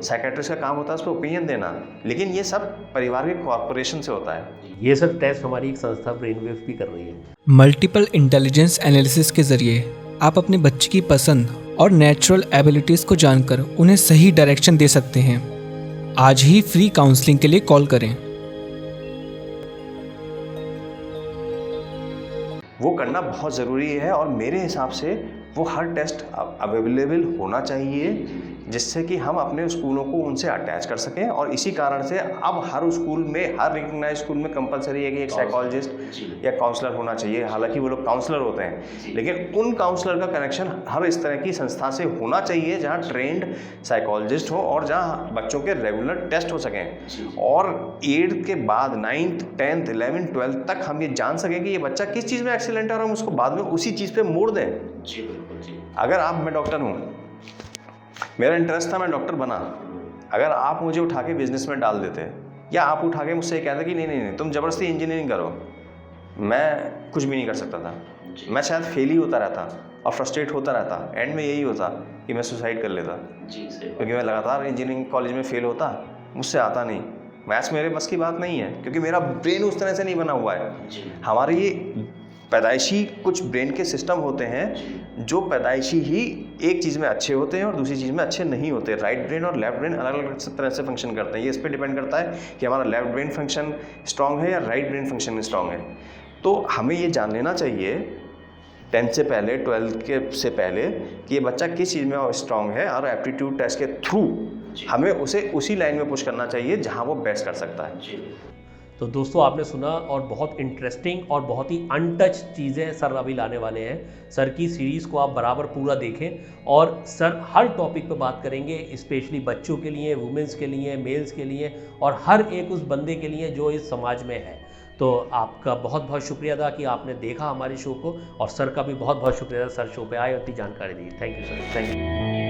साइकेट्रिस्ट का काम होता है उस पर ओपिनियन देना, लेकिन ये सब परिवार के कॉर्पोरेशन से होता है। ये सब टेस्ट हमारी एक संस्था ब्रेनवेव भी कर रही है। मल्टीपल इंटेलिजेंस एनालिसिस के ज़रिए आप अपने बच्चे की पसंद और नेचुरल एबिलिटीज़ को जानकर उन्हें सही डायरेक्शन दे सकते हैं। आज ही फ्री काउंसलिंग के लिए कॉल करें। वो करना बहुत ज़रूरी है, और मेरे हिसाब से वो हर टेस्ट अवेलेबल होना चाहिए, जिससे कि हम अपने स्कूलों को उनसे अटैच कर सकें। और इसी कारण से अब हर स्कूल में, हर रिकग्नाइज स्कूल में कंपलसरी है कि एक साइकोलॉजिस्ट या काउंसलर होना चाहिए। हालांकि वो लोग काउंसलर होते हैं, लेकिन उन काउंसलर का कनेक्शन हर इस तरह की संस्था से होना चाहिए जहां ट्रेंड साइकोलॉजिस्ट हो और जहां बच्चों के रेगुलर टेस्ट हो सकें। और 8th के बाद 9th, 10th, 11th, 12th तक हम ये जान सकें कि ये बच्चा किस चीज़ में एक्सीलेंट है, और हम उसको बाद में उसी चीज़ पर मोड़ दें। अगर मैं डॉक्टर हूँ, मेरा इंटरेस्ट था, मैं डॉक्टर बना, अगर आप मुझे उठा के बिजनेस में डाल देते या आप उठा के मुझसे कहते कि नहीं नहीं नहीं तुम ज़बरदस्ती इंजीनियरिंग करो, मैं कुछ भी नहीं कर सकता था। मैं शायद फेल ही होता रहता और फ्रस्ट्रेट होता रहता। एंड में यही होता कि मैं सुसाइड कर लेता जी, क्योंकि मैं लगातार इंजीनियरिंग कॉलेज में फेल होता, मुझसे आता नहीं। मैथ्स मेरे बस की बात नहीं है क्योंकि मेरा ब्रेन उस तरह से नहीं बना हुआ है। हमारे ये पैदाइशी कुछ ब्रेन के सिस्टम होते हैं जो पैदाइशी ही एक चीज़ में अच्छे होते हैं और दूसरी चीज़ में अच्छे नहीं होते। राइट ब्रेन और लेफ्ट ब्रेन अलग अलग तरह से फंक्शन करते हैं। ये इस पर डिपेंड करता है कि हमारा लेफ्ट ब्रेन फंक्शन स्ट्रांग है या राइट ब्रेन फंक्शन स्ट्रांग है। तो हमें ये जान लेना चाहिए 10th से पहले, 12th के से पहले कि ये बच्चा किस चीज़ में स्ट्रांग है और एप्टीट्यूड टेस्ट के थ्रू हमें उसे उसी लाइन में पुश करना चाहिए जहाँ वो बेस्ट कर सकता है। तो दोस्तों आपने सुना और बहुत इंटरेस्टिंग और बहुत ही अनटच चीज़ें सर अभी लाने वाले हैं। सर की सीरीज़ को आप बराबर पूरा देखें और सर हर टॉपिक पे बात करेंगे, स्पेशली बच्चों के लिए, वुमेंस के लिए, मेल्स के लिए और हर एक उस बंदे के लिए जो इस समाज में है। तो आपका बहुत बहुत शुक्रिया अदा कि आपने देखा हमारे शो को और सर का भी बहुत बहुत शुक्रिया सर शो पे आए और इतनी जानकारी दी। Thank you sir. Thank you.